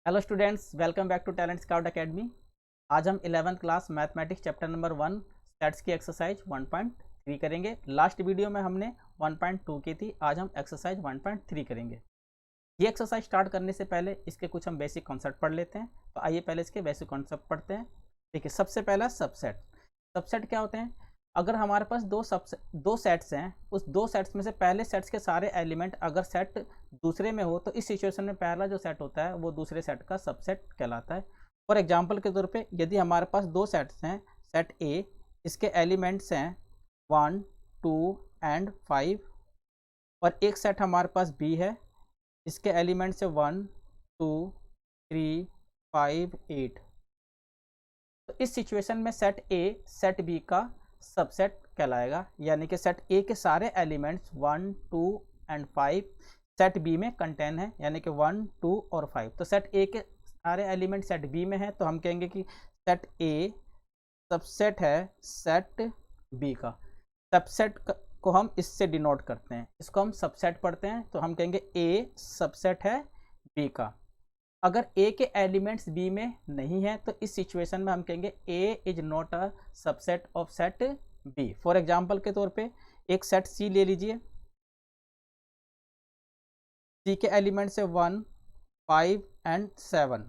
Hello students, welcome back to Talent Scout Academy. आज हम 11th class mathematics chapter number 1 sets की exercise 1.3 करेंगे। Last video में हमने 1.2 की थी, आज हम एक्सरसाइज 1.3 करेंगे। ये एक्सरसाइज स्टार्ट करने से पहले इसके कुछ हम बेसिक कॉन्सेप्ट पढ़ लेते हैं। तो आइए पहले इसके बेसिक कॉन्सेप्ट पढ़ते हैं। देखिए, सबसे पहला सबसेट। सबसेट क्या होते हैं? अगर हमारे पास दो सेट्स हैं, उस दो सेट्स में से पहले सेट्स के सारे एलिमेंट अगर सेट दूसरे में हो तो इस सिचुएशन में पहला जो सेट होता है वो दूसरे सेट का सबसेट कहलाता है। फॉर एग्जांपल के तौर पे यदि हमारे पास दो सेट्स हैं, सेट ए, इसके एलिमेंट्स हैं 1, 2 एंड 5, और एक सेट हमारे पास बी है, इसके एलिमेंट्स है 1, 2, 3, 5, 8। तो इस सिचुएशन में सेट ए सेट बी का सबसेट कहलाएगा, यानी कि सेट ए के सारे एलिमेंट्स 1, 2 एंड 5 सेट बी में कंटेन है, यानी कि 1, 2 और 5। तो सेट ए के सारे एलिमेंट सेट बी में है, तो हम कहेंगे कि सेट ए सबसेट है सेट बी का। सबसेट को हम इससे डिनोट करते हैं, इसको हम सबसेट पढ़ते हैं, तो हम कहेंगे ए सबसेट है बी का। अगर ए के एलिमेंट्स बी में नहीं है तो इस सिचुएशन में हम कहेंगे A is not a subset of set B. For example के तौर पे एक सेट सी ले लीजिए, सी के एलिमेंट्स है 1, 5 एंड 7।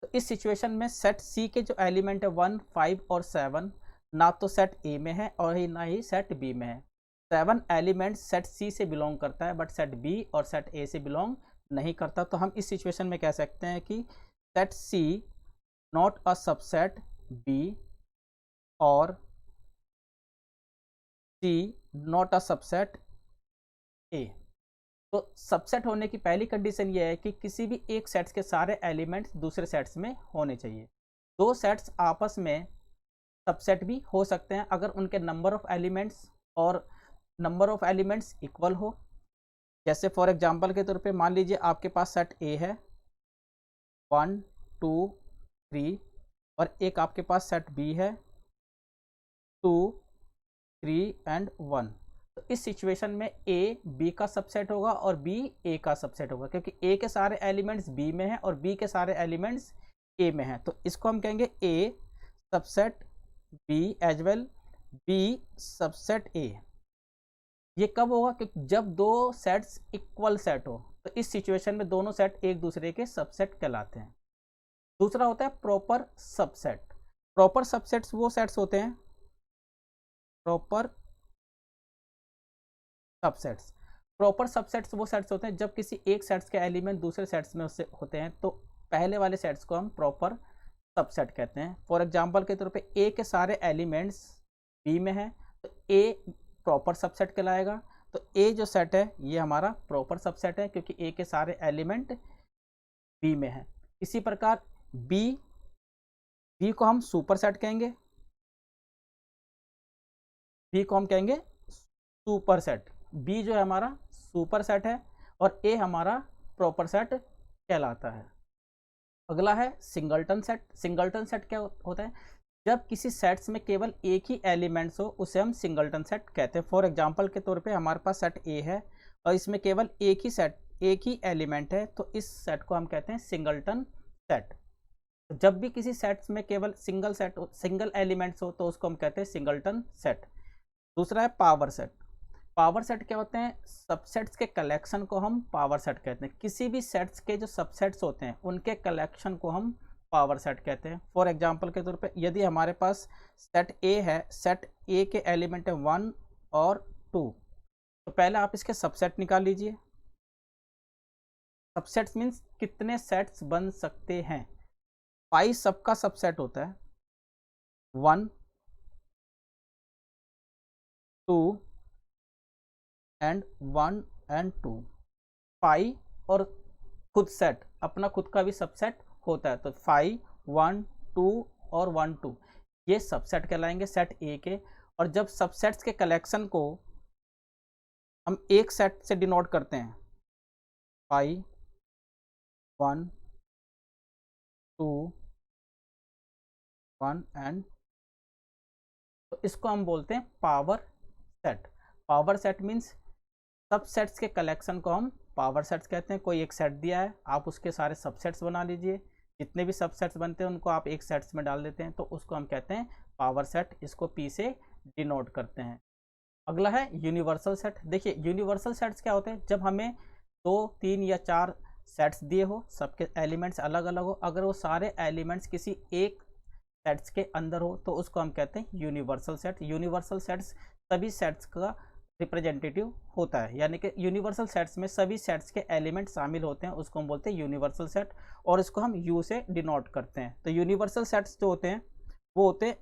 तो इस सिचुएशन में सेट सी के जो एलिमेंट है 1, 5 और 7 ना तो सेट ए में है और ना ही सेट बी में है। 7 एलिमेंट सेट सी से बिलोंग करता है, बट सेट बी और सेट ए से बिलोंग नहीं करता। तो हम इस सिचुएशन में कह सकते हैं कि set C not a subset B और C not a subset A. तो सबसेट होने की पहली कंडीशन ये है कि किसी भी एक सेट्स के सारे एलिमेंट्स दूसरे सेट्स में होने चाहिए। दो सेट्स आपस में सबसेट भी हो सकते हैं अगर उनके नंबर ऑफ एलिमेंट्स और नंबर ऑफ एलिमेंट्स इक्वल हो। जैसे फॉर एग्जांपल के तौर पे मान लीजिए आपके पास सेट ए है 1, 2, 3, और एक आपके पास सेट बी है 2, 3 एंड 1। तो इस सिचुएशन में ए बी का सबसेट होगा और बी ए का सबसेट होगा, क्योंकि ए के सारे एलिमेंट्स बी में हैं और बी के सारे एलिमेंट्स ए में हैं। तो इसको हम कहेंगे A subset B as well B subset A. ये कब होगा? कि जब दो सेट्स इक्वल सेट हो, तो इस सिचुएशन में दोनों सेट एक दूसरे के सबसेट कहलाते हैं। दूसरा होता है प्रॉपर सबसेट। प्रॉपर सबसेट्स वो सेट्स होते हैं, प्रॉपर सबसेट्स प्रॉपर सबसेट्स वो सेट्स होते हैं जब किसी एक सेट्स के एलिमेंट दूसरे सेट्स में उससे होते हैं, तो पहले वाले सेट्स को हम प्रॉपर सबसेट कहते हैं। फॉर एग्जांपल के तौर पे ए के सारे एलिमेंट्स बी में है, तो ए प्रॉपर सबसेट कहलाएगा। तो ए जो सेट है ये हमारा प्रॉपर सबसेट है, क्योंकि ए के सारे एलिमेंट बी में है। इसी प्रकार बी बी को हम सुपर सेट कहेंगे, बी को हम कहेंगे सुपर सेट। बी जो है हमारा सुपर सेट है और ए हमारा प्रॉपर सेट कहलाता है। अगला है सिंगलटन सेट। सिंगलटन सेट क्या होता है? जब किसी सेट्स में केवल एक ही एलिमेंट्स हो उसे हम सिंगलटन सेट कहते हैं। फॉर एग्जांपल के तौर पे हमारे पास सेट ए है और इसमें केवल एक ही एलिमेंट है, तो इस सेट को हम कहते हैं सिंगलटन सेट। जब भी किसी सेट्स में केवल सिंगल एलिमेंट्स हो तो उसको हम कहते हैं सिंगलटन सेट। दूसरा है पावर सेट। पावर सेट क्या होते हैं? सबसेट्स के कलेक्शन को हम पावर सेट कहते हैं। किसी भी सेट्स के जो सबसेट्स होते हैं उनके कलेक्शन को हम पावर सेट कहते हैं। फॉर एग्जांपल के तौर पे यदि हमारे पास सेट ए है, सेट ए के एलिमेंट है 1 और 2, तो पहले आप इसके सबसेट निकाल लीजिए। सबसेट्स मीन्स कितने सेट्स बन सकते हैं। 5 सबका सबसेट होता है, 1, 2 एंड 1 एंड 2। 5 और खुद सेट अपना खुद का भी सबसेट होता है, तो 5, 1, 2 और 1, 2 ये सबसेट कहलाएंगे सेट ए के। और जब सबसेट्स के कलेक्शन को हम एक सेट से डिनोट करते हैं, 5, 1, 2, 1 एंड, तो इसको हम बोलते हैं power set. Power set means subsets के कलेक्शन को हम पावर सेट्स कहते हैं। कोई एक सेट दिया है, आप उसके सारे सबसेट्स बना लीजिए, जितने भी सबसेट्स बनते हैं उनको आप एक सेट्स में डाल देते हैं, तो उसको हम कहते हैं पावर सेट। इसको पी से डिनोट करते हैं। अगला है यूनिवर्सल सेट। देखिए यूनिवर्सल सेट्स क्या होते हैं, जब हमें 2, 3 या 4 सेट्स दिए हो, सबके एलिमेंट्स अलग अलग हो, अगर वो सारे एलिमेंट्स किसी एक सेट्स के अंदर हो तो उसको हम कहते हैं यूनिवर्सल सेट। यूनिवर्सल सेट्स सभी सेट्स का रिप्रेजेंटेटिव होता है, यानी कि यूनिवर्सल सेट्स में सभी सेट्स के एलिमेंट शामिल होते हैं, उसको हम बोलते हैं यूनिवर्सल सेट, और इसको हम यू से डिनोट करते हैं। तो यूनिवर्सल सेट्स जो होते हैं वो होते हैं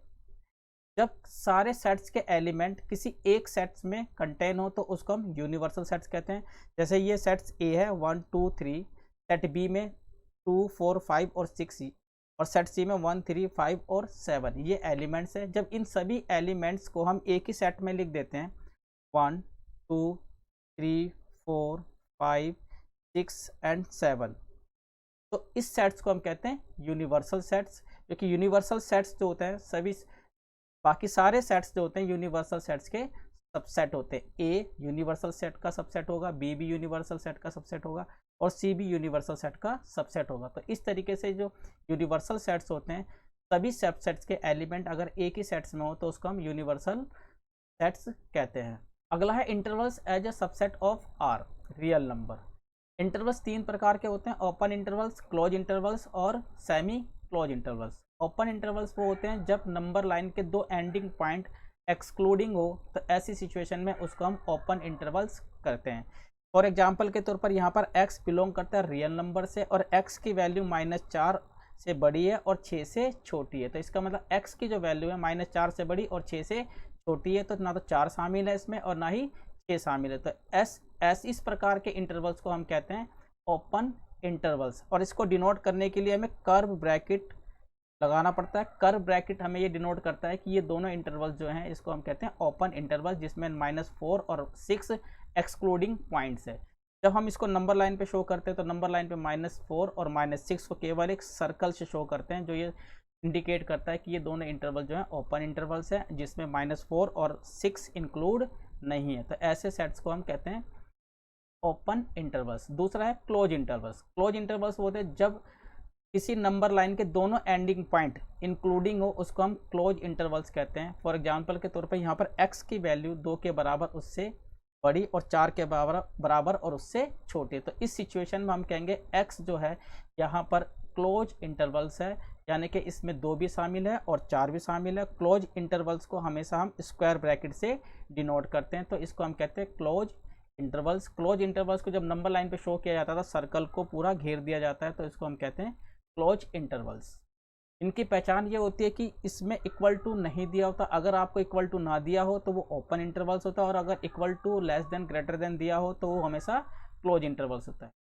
जब सारे सेट्स के एलिमेंट किसी एक सेट्स में कंटेन हो तो उसको हम यूनिवर्सल सेट्स कहते हैं। जैसे ये सेट्स ए है 1 2 3, सेट बी में 2 4 5 और 6, और सेट सी में 1 3 5 और 7 ये एलिमेंट्स है। जब इन सभी एलिमेंट्स को हम एक ही सेट में लिख देते हैं 1 2 3 4 5 6 एंड 7, तो इस सेट्स को हम कहते हैं यूनिवर्सल सेट्स। क्योंकि यूनिवर्सल सेट्स जो होते हैं सभी, बाकी सारे सेट्स जो होते हैं यूनिवर्सल सेट्स के सबसेट होते हैं। ए यूनिवर्सल सेट का सबसेट होगा, बी भी यूनिवर्सल सेट का सबसेट होगा, और सी भी यूनिवर्सल सेट का सबसेट होगा। तो इस तरीके से जो यूनिवर्सल सेट्स होते हैं, सभी सबसेट्स के एलिमेंट अगर एक ही सेट्स में हो तो उसको हम यूनिवर्सल सेट्स कहते हैं। अगला है intervals as a subset of R real number. Intervals 3 प्रकार के होते हैं, ओपन इंटरवल्स, क्लोज इंटरवल्स और semi close intervals. Open intervals वो होते हैं जब नंबर लाइन के 2 एंडिंग पॉइंट एक्सक्लूडिंग हो, तो ऐसी सिचुएशन में उसको हम ओपन इंटरवल्स करते हैं। फॉर एग्जांपल के तौर पर यहाँ पर x बिलोंग करता है रियल नंबर से, और x की वैल्यू -4 से बड़ी है और 6 से छोटी है। तो इसका मतलब x की जो वैल्यू है -4 से बड़ी और 6 से छोटी है, तो ना तो 4 शामिल है इसमें और ना ही 6 शामिल है। तो इस प्रकार के इंटरवल्स को हम कहते हैं ओपन इंटरवल्स। और इसको डिनोट करने के लिए हमें कर्व ब्रैकेट लगाना पड़ता है। कर्व ब्रैकेट हमें ये डिनोट करता है कि ये दोनों इंटरवल्स जो हैं इसको हम कहते हैं ओपन इंटरवल, जिसमें -4 और 6 एक्सक्लूडिंग पॉइंट्स है। जब हम इसको नंबर लाइन पे शो करते हैं तो नंबर लाइन पे -4 और -6 को केवल एक सर्कल से शो करते हैं, जो ये इंडिकेट करता है कि ये दोनों इंटरवल जो है ओपन इंटरवल्स है, जिसमें -4 और 6 इंक्लूड नहीं है। तो ऐसे सेट्स को हम कहते हैं ओपन इंटरवल्स। दूसरा है क्लोज इंटरवल्स। क्लोज इंटरवल्स वो होते हैं जब किसी नंबर लाइन के दोनों एंडिंग पॉइंट इंक्लूडिंग हो, उसको हम क्लोज इंटरवल्स कहते हैं। फॉर एग्जांपल के तौर पर यहाँ पर x की वैल्यू 2 के बराबर उससे बड़ी और 4 के बराबर और उससे छोटी है। तो इस सिचुएशन में हम कहेंगे x जो है यहाँ पर क्लोज इंटरवल्स है, यानी कि इसमें 2 भी शामिल है और 4 भी शामिल है। क्लोज इंटरवल्स को हमेशा हम स्क्वायर ब्रैकेट से डिनोट करते हैं, तो इसको हम कहते हैं क्लोज इंटरवल्स। क्लोज इंटरवल्स को जब नंबर लाइन पे शो किया जाता था, सर्कल को पूरा घेर दिया जाता है, तो इसको हम कहते हैं क्लोज इंटरवल्स। इनकी पहचान ये होती है कि इसमें इक्वल टू नहीं दिया होता। अगर आपको इक्वल टू ना दिया हो तो वो ओपन इंटरवल्स होता है, और अगर equal to less than greater than दिया हो तो वो हमेशा क्लोज इंटरवल्स होता है।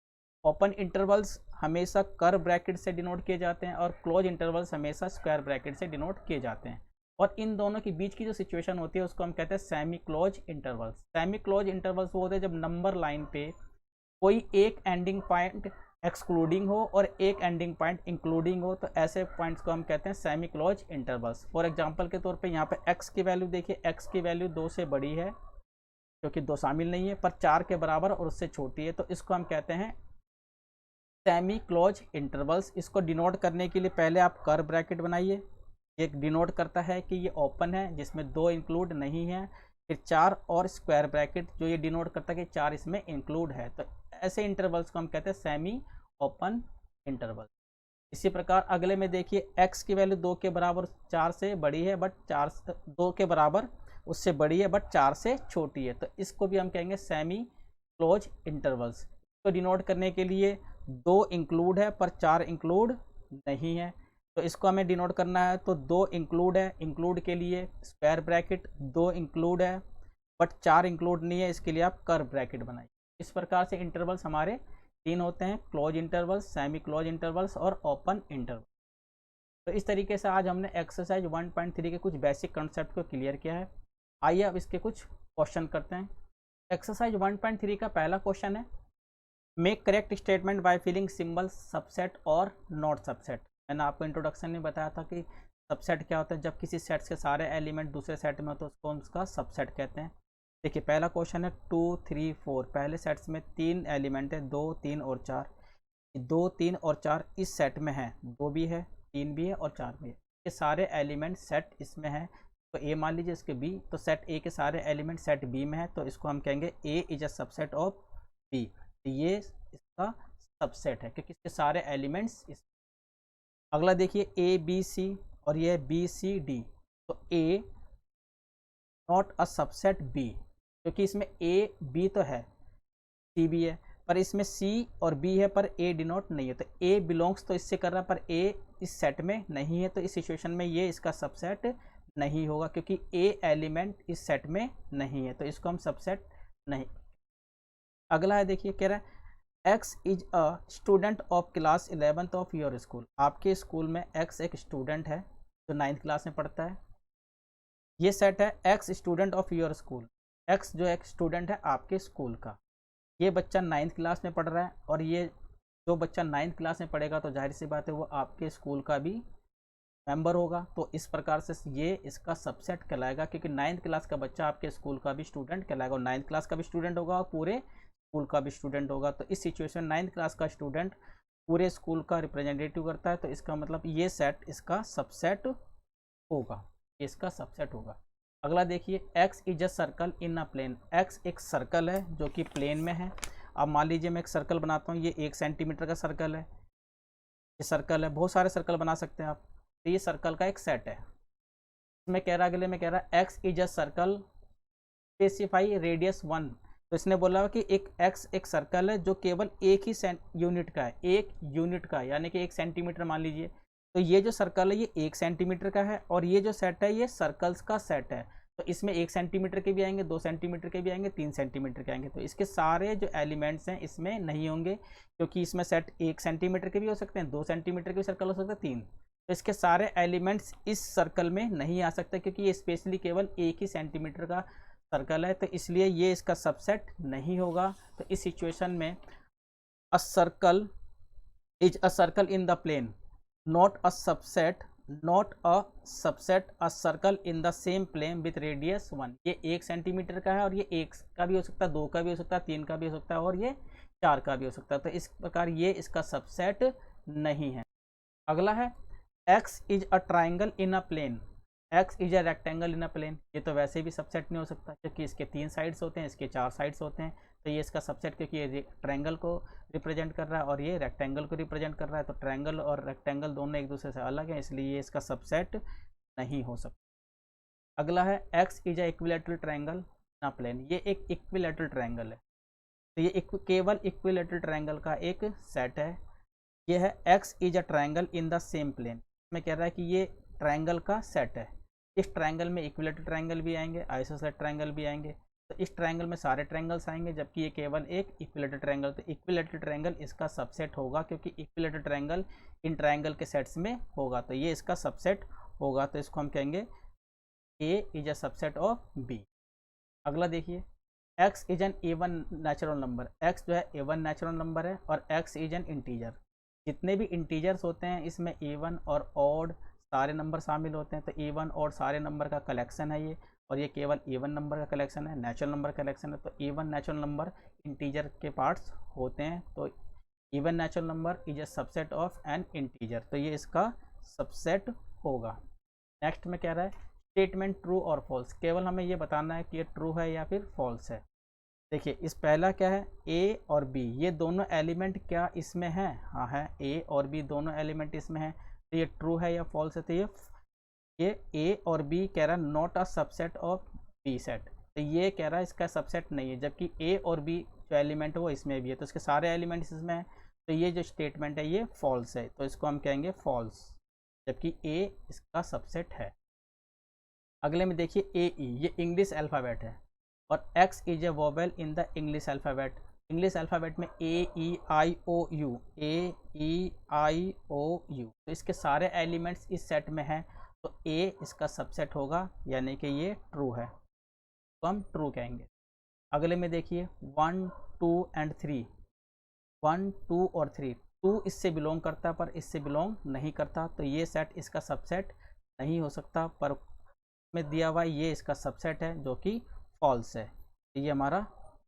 ओपन इंटरवल्स हमेशा कर्व ब्रैकेट से डिनोट किए जाते हैं और क्लोज इंटरवल्स हमेशा स्क्वायर ब्रैकेट से डिनोट किए जाते हैं। और इन दोनों के बीच की जो सिचुएशन होती है उसको हम कहते हैं semi close intervals. Semi close intervals वो होते हैं जब नंबर लाइन पे कोई एक एंडिंग पॉइंट एक्सक्लूडिंग हो और एक एंडिंग पॉइंट इंक्लूडिंग हो, तो ऐसे पॉइंट्स को हम कहते हैं semi close intervals. For example के तौर पे यहाँ पे x की वैल्यू देखिए, x की वैल्यू 2 से बड़ी है क्योंकि 2 शामिल नहीं है, पर 4 के बराबर और उससे छोटी है, तो इसको हम कहते हैं सेमी क्लोज इंटरवल्स। इसको डिनोट करने के लिए पहले आप कर्व ब्रैकेट बनाइए। एक डिनोट करता है कि ये ओपन है जिसमें 2 इंक्लूड नहीं है, फिर 4 और स्क्वायर ब्रैकेट जो ये डिनोट करता है कि 4 इसमें इंक्लूड है। तो ऐसे इंटरवल्स को हम कहते हैं सेमी ओपन इंटरवल। इसी प्रकार अगले में देखिए, x की वैल्यू 2 के बराबर 4 से बड़ी है बट 2 के बराबर उससे बड़ी है बट 4 से छोटी है, तो इसको भी हम कहेंगे सेमी क्लोज इंटरवल्स। तो डिनोट करने के लिए 2 इंक्लूड है पर 4 इंक्लूड नहीं है, तो इसको हमें डिनोट करना है। तो 2 इंक्लूड है, इंक्लूड के लिए स्क्वायर ब्रैकेट, 2 इंक्लूड है बट 4 इंक्लूड नहीं है, इसके लिए आप कर्व ब्रैकेट बनाइए। इस प्रकार से इंटरवल्स हमारे 3 होते हैं, close intervals, semi close intervals और ओपन इंटरवल। तो इस तरीके से आज हमने एक्सरसाइज 1.3 के कुछ बेसिक कंसेप्ट को क्लियर किया है। आइए अब इसके कुछ क्वेश्चन करते हैं। एक्सरसाइज 1.3 का पहला क्वेश्चन है, make correct statement by filling symbol subset और नॉट सबसेट। मैंने आपको इंट्रोडक्शन में बताया था कि सबसेट क्या होता है, जब किसी सेट्स के सारे एलिमेंट दूसरे सेट में हो तो उसको उसका सबसेट कहते हैं। देखिए पहला क्वेश्चन है 2 3 4, पहले सेट्स में 3 एलिमेंट है, 2 3 और 4। 2 3 और 4 इस सेट में है, 2 भी है, 3 भी है और 4 भी है। ये सारे एलिमेंट सेट इसमें है, तो ए मान लीजिए इसके बी, तो सेट ए के सारे एलिमेंट सेट बी में है, तो इसको हम कहेंगे A is a subset of B. तो ये इसका सबसेट है क्योंकि इसके सारे एलिमेंट्स इस। अगला देखिए ए बी सी और ये बी सी डी, तो ए नॉट अ सबसेट बी, क्योंकि इसमें ए बी तो है, सी भी है, पर इसमें सी और बी है पर ए डिनोट नहीं है, तो ए बिलोंग्स तो इससे कर रहा है पर ए इस सेट में नहीं है, तो इस सिचुएशन में ये इसका सबसेट नहीं होगा क्योंकि ए एलिमेंट इस सेट में नहीं है, तो इसको हम सबसेट नहीं। अगला है देखिए कह रहा है X is a student of class 11th of your school. आपके स्कूल में एक्स एक स्टूडेंट है जो 9th क्लास में पढ़ता है। ये सेट है x student of your school, x जो एक स्टूडेंट है आपके स्कूल का। ये बच्चा 9th क्लास में पढ़ रहा है और ये जो बच्चा 9th क्लास में पढ़ेगा तो जाहिर सी बात है वो आपके स्कूल का भी मेंबर होगा, तो इस प्रकार से ये इसका सबसेट कहलाएगा क्योंकि 9th क्लास का बच्चा आपके स्कूल का भी स्टूडेंट कहलाएगा और 9th क्लास का भी स्टूडेंट होगा और पूरे स्कूल का भी स्टूडेंट होगा। तो इस सिचुएशन 9th क्लास का स्टूडेंट पूरे स्कूल का रिप्रेजेंटेटिव करता है, तो इसका मतलब ये सेट इसका सबसेट होगा, इसका सबसेट होगा। अगला देखिए X is a circle in a plane. X एक सर्कल है जो कि प्लेन में है। अब मान लीजिए मैं एक सर्कल बनाता हूँ, ये 1 सेंटीमीटर का सर्कल है, ये सर्कल है, बहुत सारे सर्कल बना सकते हैं आप, तो ये सर्कल का एक सेट है। इसमें कह रहा अगले में कह रहा x is a circle specify radius 1, तो इसने बोला कि एक एक्स एक सर्कल है जो केवल एक ही यूनिट का है, एक यूनिट का यानी कि 1 सेंटीमीटर मान लीजिए, तो ये जो सर्कल है ये 1 सेंटीमीटर का है और ये जो सेट है ये सर्कल्स का सेट है, तो इसमें 1 सेंटीमीटर के भी आएंगे, 2 सेंटीमीटर के भी आएंगे, 3 सेंटीमीटर के आएंगे, तो इसके सारे जो एलिमेंट्स हैं इसमें नहीं होंगे क्योंकि इसमें सेट 1 सेंटीमीटर के भी हो सकते हैं, 2 सेंटीमीटर के भी सर्कल हो सकते हैं, 3, तो इसके सारे एलिमेंट्स इस सर्कल में नहीं आ सकते क्योंकि ये स्पेशली केवल 1 ही सेंटीमीटर का सर्कल है, तो इसलिए ये इसका सबसेट नहीं होगा। तो इस सिचुएशन में a circle is a circle in the plane, not a subset, not a subset a circle in the same plane with radius 1। ये 1 सेंटीमीटर का है और ये 1 का भी हो सकता है, 2 का भी हो सकता है, 3 का भी हो सकता है और ये 4 का भी हो सकता है, तो इस प्रकार ये इसका सबसेट नहीं है। अगला है X is a triangle in a plane, X is a rectangle in a plane. ये तो वैसे भी सबसेट नहीं हो सकता क्योंकि इसके 3 साइड्स होते हैं, इसके 4 साइड्स होते हैं, तो ये इसका सबसेट क्योंकि ये ट्रायंगल को रिप्रेजेंट कर रहा है और ये रेक्टेंगल को रिप्रेजेंट कर रहा है, तो ट्रायंगल और रेक्टेंगल दोनों एक दूसरे से अलग हैं, इसलिए ये इसका सबसेट नहीं हो सकता। अगला है X is a equilateral triangle in a plane. ये एक इक्विलैटरल ट्रायंगल है, तो ये केवल इक्विलैटरल ट्रायंगल का एक सेट है। ये है X is a triangle in the same plane, में कह रहा है कि ये ट्रायंगल का सेट है। इस ट्रायंगल में इक्विलैटरल ट्रायंगल भी आएंगे, आइसोसेलेस ट्रायंगल भी आएंगे, तो इस ट्रायंगल में सारे ट्रायंगल्स आएंगे जबकि ये केवल एक इक्विलैटरल ट्रायंगल, तो इक्विलैटरल ट्रायंगल इसका सबसेट होगा क्योंकि इक्विलैटरल ट्रायंगल इन ट्रायंगल के सेट्स में होगा, तो ये इसका सबसेट होगा, तो इसको हम कहेंगे A is a subset of B. अगला देखिए X is an even natural number. X जो है इवन नेचुरल नंबर है और एक्स इज एन इंटीजर। जितने भी इंटीजर्स होते हैं इसमें इवन और ऑड सारे नंबर शामिल होते हैं, तो इवन और सारे नंबर का कलेक्शन है ये, और ये केवल इवन नंबर का कलेक्शन है, नेचुरल नंबर का कलेक्शन है, तो इवन नेचुरल नंबर इंटीजर के पार्ट्स होते हैं, तो even natural number is a subset of N integer, तो ये इसका सबसेट होगा। नेक्स्ट में क्या रहा है स्टेटमेंट ट्रू और फॉल्स, केवल हमें ये बताना है कि ये ट्रू है या फिर फॉल्स है। देखिए इस पहला क्या है ए और बी, ये दोनों एलिमेंट क्या इसमें हैं, हाँ है, ए और बी दोनों एलिमेंट इसमें हैं, तो ये ट्रू है या फॉल्स है, तो ये ए और बी कह रहा है not a subset of B set, तो ये कह रहा है इसका सबसेट नहीं है, जबकि ए और बी जो एलिमेंट है वो इसमें भी है, तो इसके सारे एलिमेंट इसमें हैं, तो ये जो स्टेटमेंट है ये फॉल्स है, तो इसको हम कहेंगे फॉल्स, जबकि ए इसका सबसेट है। अगले में देखिए ए ई, ये इंग्लिश अल्फ़ाबेट है और x is a vowel in the English alphabet. English alphabet में ए ई आई ओ you, A E I O you, तो इसके सारे एलिमेंट्स इस सेट में हैं, तो ए इसका सबसेट होगा यानी कि ये ट्रू है, तो हम ट्रू कहेंगे। अगले में देखिए 1 2 एंड 3, 1 2 और 3, 2 इससे बिलोंग करता पर इससे बिलोंग नहीं करता, तो ये सेट इसका सबसेट नहीं हो सकता, पर में दिया हुआ ये इसका सबसेट है जो कि फॉल्स है। ये हमारा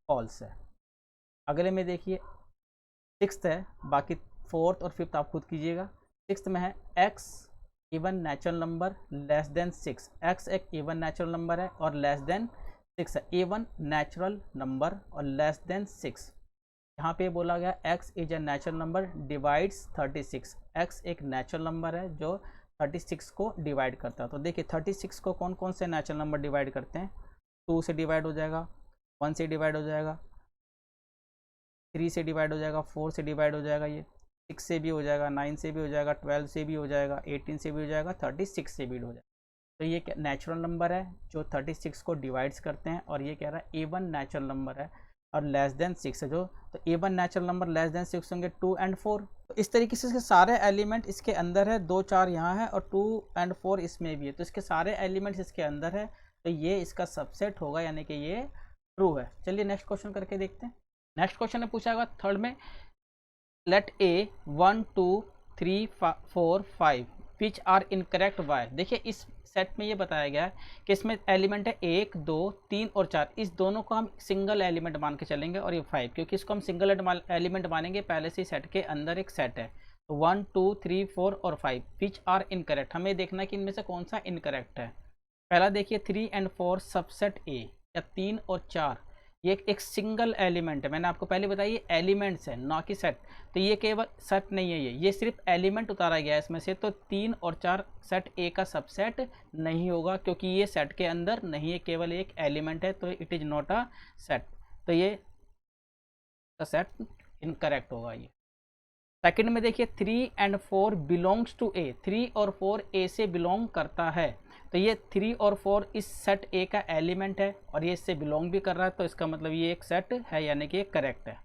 फॉल्स है। अगले में देखिए सिक्स्थ है, बाकी फोर्थ और फिफ्थ आप खुद कीजिएगा। सिक्स्थ में है x even natural number less than 6। X एक इवन नेचुरल नंबर है और लेस देन 6 है। इवन नेचुरल नंबर और लेस देन 6। यहाँ पे बोला गया x is a natural number divides 36। X एक नेचुरल नंबर है जो 36 को डिवाइड करता है। तो देखिए 36 को कौन कौन से नेचुरल नंबर डिवाइड करते हैं। 2 से डिवाइड हो जाएगा, 1 से डिवाइड हो जाएगा, 3 से डिवाइड हो जाएगा, 4 से डिवाइड हो जाएगा, ये 6 से भी हो जाएगा, 9 से भी हो जाएगा, 12 से भी हो जाएगा, 18 से भी हो जाएगा, 36 से भी हो जाएगा। तो ये नेचुरल नंबर है जो 36 को डिवाइड्स करते हैं और ये कह रहा है इवन नेचुरल नंबर है और लेस देन 6 है जो। तो even natural number less than 6 होंगे 2 और 4। तो इस तरीके से इसके सारे एलिमेंट इसके अंदर है, 2 4 यहाँ है और 2 और 4 इसमें भी है। तो इसके सारे एलिमेंट्स इसके अंदर है, तो ये इसका सबसेट होगा, यानी कि ये ट्रू है। चलिए नेक्स्ट क्वेश्चन करके देखते हैं। नेक्स्ट क्वेश्चन में पूछा गया थर्ड में, let A 1 2 3 4 5 which are incorrect why. देखिए इस सेट में ये बताया गया है कि इसमें एलिमेंट है 1 2 3 और 4। इस दोनों को हम सिंगल एलिमेंट मान के चलेंगे और ये 5, क्योंकि इसको हम सिंगल एलिमेंट मानेंगे, पहले से सेट के अंदर एक सेट है। तो 1 2 3 4 और 5 विच आर इनकरेक्ट। हमें देखना है कि इनमें से कौन सा इनकरेक्ट है। पहला देखिए 3 और 4 सबसेट ए, या 3 और 4 ये एक सिंगल एलिमेंट है। मैंने आपको पहले बताया ये एलिमेंट्स है ना कि सेट। तो ये केवल सेट नहीं है, ये सिर्फ एलिमेंट उतारा गया है इसमें से। तो 3 और 4 सेट ए का सबसेट नहीं होगा, क्योंकि ये सेट के अंदर नहीं है, केवल एक एलिमेंट है, तो it is not a set. तो ये सेट इनकरेक्ट होगा ये। सेकंड में देखिए 3 और 4 बिलोंग्स टू ए। 3 और 4 ए से बिलोंग करता है। तो ये 3 और 4 इस सेट ए का एलिमेंट है और ये इससे बिलोंग भी कर रहा है, तो इसका मतलब ये एक सेट है, यानी कि ये करेक्ट है।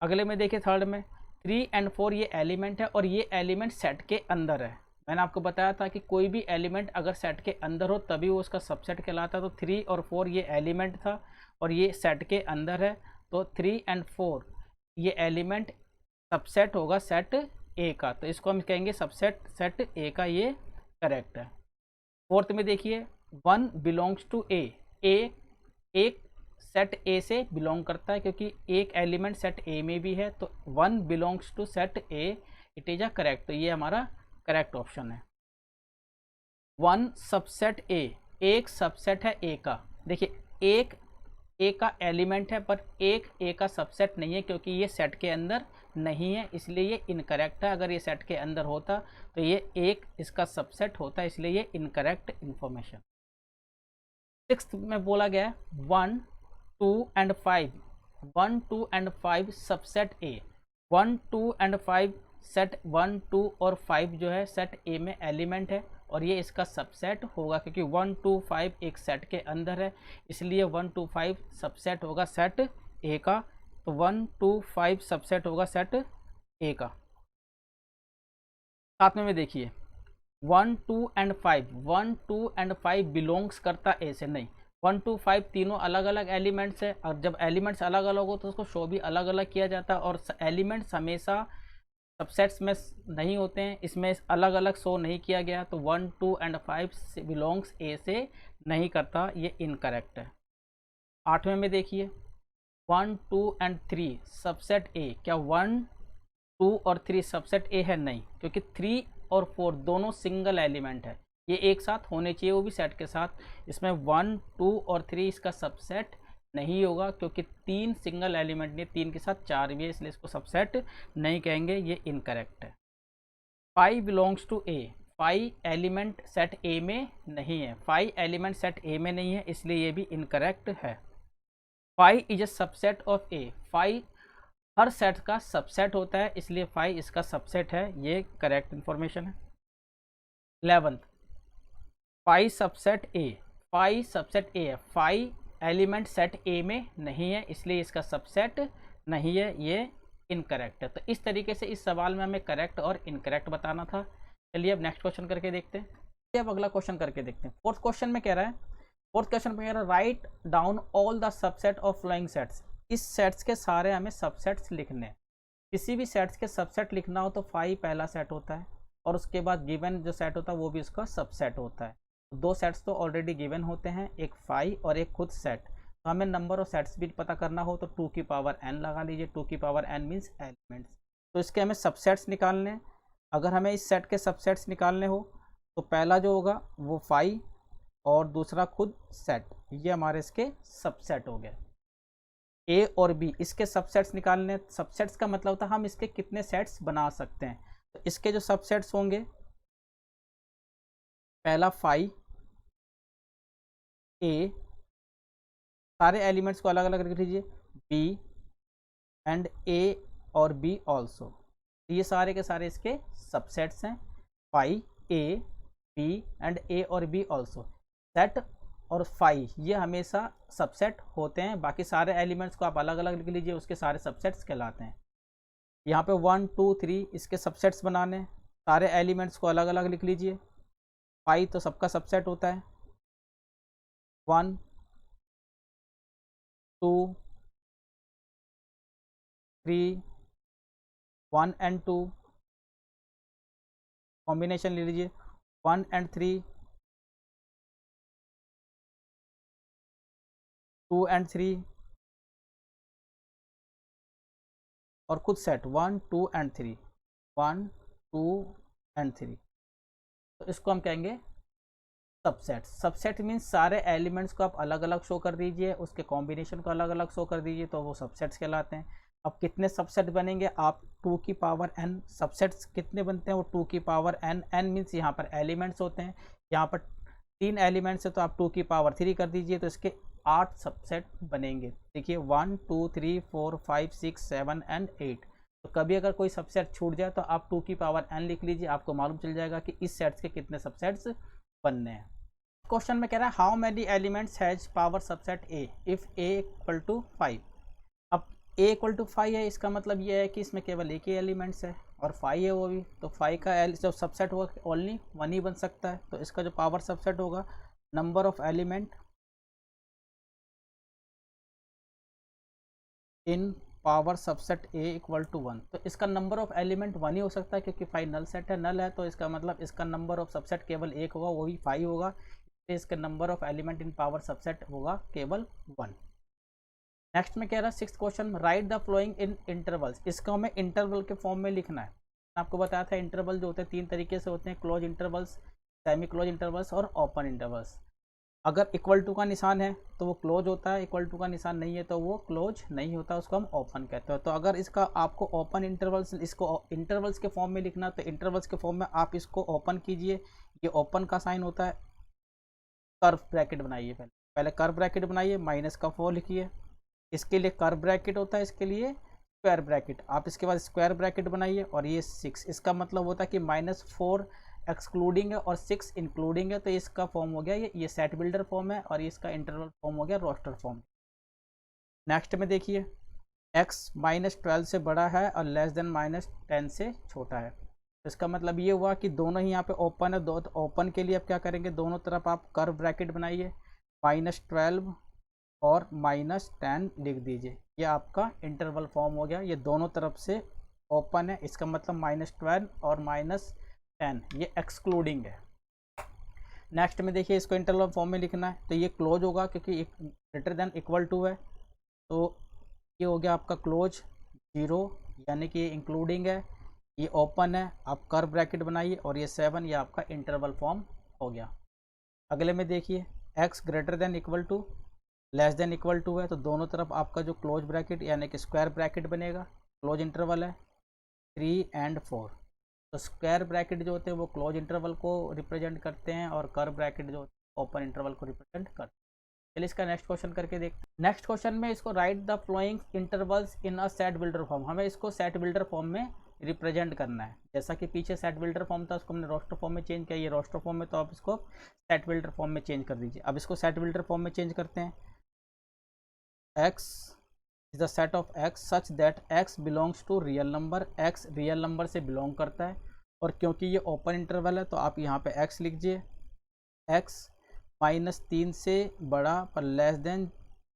अगले में देखिए थर्ड में 3 और 4 ये एलिमेंट है और ये एलिमेंट सेट के अंदर है। मैंने आपको बताया था कि कोई भी एलिमेंट अगर सेट के अंदर हो तभी वो उसका सबसेट कहलाता है। तो 3 और 4 ये एलिमेंट था और ये सेट के अंदर है, तो 3 और 4 ये एलिमेंट सबसेट होगा सेट ए का। तो इसको हम कहेंगे सबसेट सेट ए का, ये करेक्ट है। फोर्थ में देखिए 1 बिलोंग्स टू ए। एक सेट ए से बिलोंग करता है, क्योंकि एक एलिमेंट सेट ए में भी है। तो 1 belongs to set A, it is a correct. तो ये हमारा करेक्ट ऑप्शन है। 1 सबसेट ए, एक सबसेट है ए का। देखिए एक ए का एलिमेंट है पर एक ए का सबसेट नहीं है, क्योंकि ये सेट के अंदर नहीं है, इसलिए ये इनकरेक्ट है। अगर ये सेट के अंदर होता तो ये एक इसका सबसेट होता, इसलिए ये इनकरेक्ट इंफॉर्मेशन। सिक्स्थ में बोला गया 1 2 और 5। 1 2 और 5 सबसेट ए। 1 2 और 5 सेट 1 2 और 5 जो है सेट ए में एलिमेंट है और ये इसका सबसेट होगा, क्योंकि 1 2 5 एक सेट के अंदर है, इसलिए 1 2 5 सबसेट होगा सेट ए का। तो 1 2 5 सबसेट होगा सेट ए का। साथ में देखिए 1 2 और 5। 1 2 और 5 बिलोंग्स करता ए से नहीं। 1 2 5 तीनों अलग अलग एलिमेंट्स है, और जब एलिमेंट्स अलग अलग हो तो उसको शो भी अलग अलग किया जाता है, और एलिमेंट्स हमेशा सबसेट्स में नहीं होते हैं, इसमें अलग अलग शो नहीं किया गया। तो 1 2 और 5 बिलोंग्स ए से नहीं करता, ये इनकरेक्ट है। आठवें में देखिए 1 2 और 3 सबसेट ए। क्या 1 2 और 3 सबसेट ए है? नहीं, क्योंकि 3 और 4 दोनों सिंगल एलिमेंट है, ये एक साथ होने चाहिए, वो भी सेट के साथ। इसमें 1 2 और 3 इसका सबसेट नहीं होगा, क्योंकि 3 सिंगल एलिमेंट नहीं, 3 के साथ 4 भी है, इसलिए इसको सबसेट नहीं कहेंगे, ये इनकरेक्ट है। 5 belongs to A. 5 element set A में नहीं है, 5 एलिमेंट सेट ए में नहीं है, इसलिए ये भी इनकरेक्ट है। 5 is a subset of A. 5 her set का सबसेट होता है, इसलिए 5 इसका सबसेट है, ये करेक्ट इंफॉर्मेशन है। 11th 5 subset A. 5 subset A है, 5 एलिमेंट सेट ए में नहीं है, इसलिए इसका सबसेट नहीं है, ये इनकरेक्ट है। तो इस तरीके से इस सवाल में हमें करेक्ट और इनकरेक्ट बताना था। चलिए अब नेक्स्ट क्वेश्चन करके देखते हैं। अब अगला क्वेश्चन करके देखते हैं। फोर्थ क्वेश्चन में कह रहा है, फोर्थ क्वेश्चन में कह रहा है write down all the subset of following sets. इस सेट्स के सारे हमें सबसेट्स लिखने हैं। किसी भी सेट्स के सबसेट लिखना हो तो 5 पहला सेट होता है, और उसके बाद गिवन जो सेट होता है वो भी उसका सबसेट होता है। 2 सेट्स तो ऑलरेडी गिवन होते हैं, एक 5 और एक खुद सेट। तो तो हमें नंबर ऑफ सेट्स भी पता करना हो तो 2 की पावर n लगा लीजिए। 2 की पावर n मीन्स एलिमेंट्स। तो इसके हमें सबसेट्स निकालने हैं। अगर हमें इस सेट के सबसेट्स निकालने हो तो पहला जो होगा वो 5 और दूसरा खुद सेट, ये हमारे इसके सबसेट हो गए। ए और बी इसके सबसेट्स निकालने। सबसेट्स का मतलब होता है हम इसके कितने सेट्स बना सकते हैं। तो इसके जो सबसेट्स होंगे, पहला 5 ए, सारे एलिमेंट्स को अलग अलग लिख लीजिए, बी एंड ए और बी ऑल्सो। ये सारे के सारे इसके सबसेट्स हैं, 5 ए बी एंड ए और बी ऑल्सो। सेट और 5 ये हमेशा सबसेट होते हैं, बाकी सारे एलिमेंट्स को आप अलग अलग लिख लीजिए, उसके सारे सबसेट्स कहलाते हैं। यहाँ पे 1 2 3 इसके सबसेट्स बनाने, सारे एलिमेंट्स को अलग अलग लिख लीजिए। 5 तो सबका सबसेट होता है, 1 2 3 1 एंड 2 कॉम्बिनेशन ले लीजिए, 1 एंड 3 2 एंड 3 और खुद सेट 1 2 एंड 3 1 2 एंड 3। तो इसको हम कहेंगे सबसेट। सबसेट मीन्स सारे एलिमेंट्स को आप अलग अलग शो कर दीजिए, उसके कॉम्बिनेशन को अलग अलग शो कर दीजिए, तो वो सबसेट्स कहलाते हैं। अब कितने सबसेट बनेंगे, आप 2 की पावर n सबसेट्स कितने बनते हैं, वो 2 की पावर n। n मीन्स यहाँ पर एलिमेंट्स होते हैं, यहाँ पर 3 एलिमेंट्स है तो आप 2 की पावर 3 कर दीजिए, तो इसके 8 सबसेट बनेंगे। देखिए 1 2 3 4 5 6 7 एंड 8। तो कभी अगर कोई सबसेट छूट जाए तो आप 2 की पावर n लिख लीजिए, आपको मालूम चल जाएगा कि इस सेट्स के कितने सबसेट्स बनने हैं। क्वेश्चन में कह रहा है how many elements has power subset A if A equal to 5। अब ए इक्वल टू 5 है, इसका मतलब ये है कि इसमें केवल एक ही एलिमेंट्स है और 5 है वो भी, तो 5 का जो सबसेट होगा ओनली 1 ही बन सकता है। तो इसका जो पावर सबसेट होगा, number of element in power subset A equal to 1। तो इसका नंबर ऑफ एलिमेंट 1 ही हो सकता है, क्योंकि 5 नल सेट है, नल है, तो इसका मतलब इसका नंबर ऑफ सबसेट केवल एक होगा, वो भी 5 होगा। इसका number of element in power subset होगा केवल 1। नेक्स्ट में कह रहा है 6th question, write the following in intervals. इसको हमें इंटरवल के फॉर्म में लिखना है। आपको बताया था इंटरवल जो होते हैं 3 तरीके से होते हैं, close intervals, semi close intervals और ओपन इंटरवल्स। अगर इक्वल टू का निशान है तो वो क्लोज होता है, इक्वल टू का निशान नहीं है तो वो क्लोज नहीं होता, उसको हम ओपन कहते हैं। तो अगर इसका आपको ओपन इंटरवल्स, इसको इंटरवल्स के फॉर्म में लिखना, तो इंटरवल्स के फॉर्म में आप इसको ओपन कीजिए। ये ओपन का साइन होता है, कर्व ब्रैकेट बनाइए, पहले कर्व ब्रैकेट बनाइए, माइनस का 4 लिखिए। इसके लिए कर्व ब्रैकेट होता है, इसके लिए स्क्वायर ब्रैकेट। आप इसके बाद स्क्वायर ब्रैकेट बनाइए और ये 6, इसका मतलब होता है कि -4 एक्सक्लूडिंग है और 6 इंक्लूडिंग है, तो इसका फॉर्म हो गया ये सेट बिल्डर फॉर्म है, और इसका इंटरवल फॉर्म हो गया रोस्टर फॉर्म। नेक्स्ट में देखिए x -12 से बड़ा है और लेस देन -10 से छोटा है। तो इसका मतलब ये हुआ कि दोनों ही यहाँ पे ओपन है, तो ओपन के लिए आप क्या करेंगे, दोनों तरफ आप कर्व ब्रैकेट बनाइए, -12 और -10 लिख दीजिए। ये आपका इंटरवल फॉर्म हो गया, ये दोनों तरफ से ओपन है, इसका मतलब -12 और -10 ये एक्सक्लूडिंग है। नेक्स्ट में देखिए इसको इंटरवल फॉर्म में लिखना है, तो ये क्लोज होगा क्योंकि ग्रेटर देन इक्वल टू है, तो ये हो गया आपका क्लोज 0, यानी कि ये इंक्लूडिंग है, ये ओपन है, आप कर्व ब्रैकेट बनाइए, और ये 7 ये आपका इंटरवल फॉर्म हो गया। अगले में देखिए x greater than equal to less than equal to है, तो दोनों तरफ आपका जो क्लोज ब्रैकेट यानी कि स्क्वायर ब्रैकेट बनेगा, क्लोज इंटरवल है 3 एंड 4। तो स्क्वायर ब्रैकेट जो होते हैं वो क्लोज इंटरवल को रिप्रेजेंट करते हैं और कर्व ब्रैकेट जो ओपन इंटरवल को रिप्रेजेंट करते हैं। चलिए इसका नेक्स्ट क्वेश्चन करके देखते हैं। नेक्स्ट क्वेश्चन में इसको right the flowing intervals in a set builder form. हमें इसको सेट बिल्डर फॉर्म में रिप्रेजेंट करना है। जैसा कि पीछे सेट बिल्डर फॉर्म था उसको हमने रोस्टर फॉर्म में चेंज किया, ये रोस्टर फॉर्म में, तो आप इसको सेट बिल्डर फॉर्म में चेंज कर दीजिए। अब इसको सेट बिल्डर फॉर्म में चेंज करते हैं। x is the set of x such that x belongs to real number. x real number से बिलोंग करता है, और क्योंकि ये ओपन इंटरवल है तो आप यहाँ पे x लिखिए। x -3 से बड़ा पर लेस देन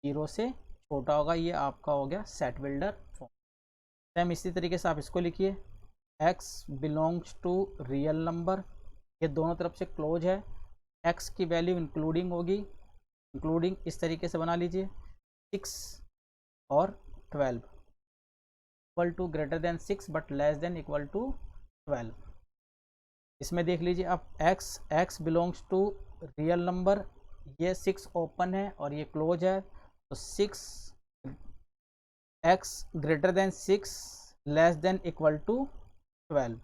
0 से छोटा होगा, ये आपका हो गया सेट बिल्डर फॉर्म। सेम इसी तरीके से आप इसको लिखिए, x belongs to real number, ये दोनों तरफ से क्लोज है, x की वैल्यू इंक्लूडिंग होगी, इंक्लूडिंग इस तरीके से बना लीजिए, 6 और 12 equal to greater than 6 but less than equal to 12। इसमें देख लीजिए आप x belongs to real number, ये 6 ओपन है और ये क्लोज है, तो 6 x greater than 6 less than equal to 12,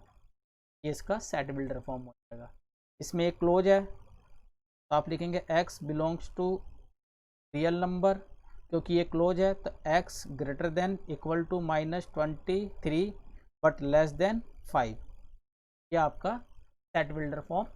ये इसका सेट बिल्डर फॉर्म हो जाएगा। इसमें एक क्लोज है तो आप लिखेंगे x belongs to real number, क्योंकि ये क्लोज है तो x greater than equal to -23 but less than 5, ये आपका सेट बिल्डर फॉर्म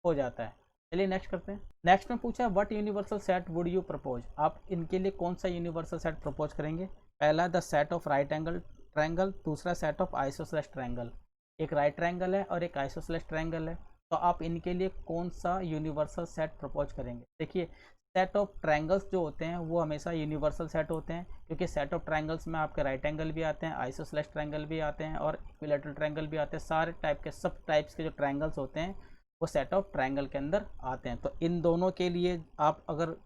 हो जाता है। चलिए नेक्स्ट करते हैं। नेक्स्ट में पूछा what universal set would you propose, आप इनके लिए कौन सा यूनिवर्सल सेट प्रपोज करेंगे। पहला the set of right angle triangle, दूसरा सेट ऑफ आइसोसेलेस ट्रायंगल, एक राइट ट्रायंगल है और एक आइसोसेलेस ट्रायंगल है, तो आप इनके लिए कौन सा यूनिवर्सल सेट प्रपोज करेंगे। देखिए सेट ऑफ ट्रायंगल्स जो होते हैं वो हमेशा यूनिवर्सल सेट होते हैं, क्योंकि सेट ऑफ ट्रायंगल्स में आपके राइट एंगल भी आते हैं, आइसोसेलेस ट्रायंगल भी आते हैं और इक्विलैटरल ट्रायंगल भी आते हैं, सारे टाइप के सब टाइप्स के जो ट्रायंगल्स होते हैं वो सेट ऑफ ट्रायंगल के अंदर आते हैं। तो इन दोनों के लिए आप अगर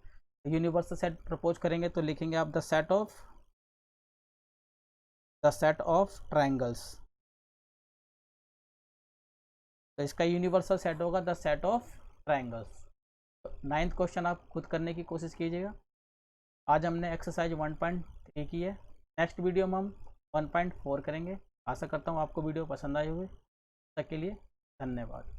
यूनिवर्सल सेट प्रपोज करेंगे तो लिखेंगे आप द सेट ऑफ ट्रायंगल्स, तो इसका यूनिवर्सल सेट होगा the set of triangles. 9th question आप खुद करने की कोशिश कीजिएगा। आज हमने एक्सरसाइज 1.3 की है, नेक्स्ट वीडियो में हम 1.4 करेंगे। आशा करता हूँ आपको वीडियो पसंद आई होगी। तब तक के लिए धन्यवाद।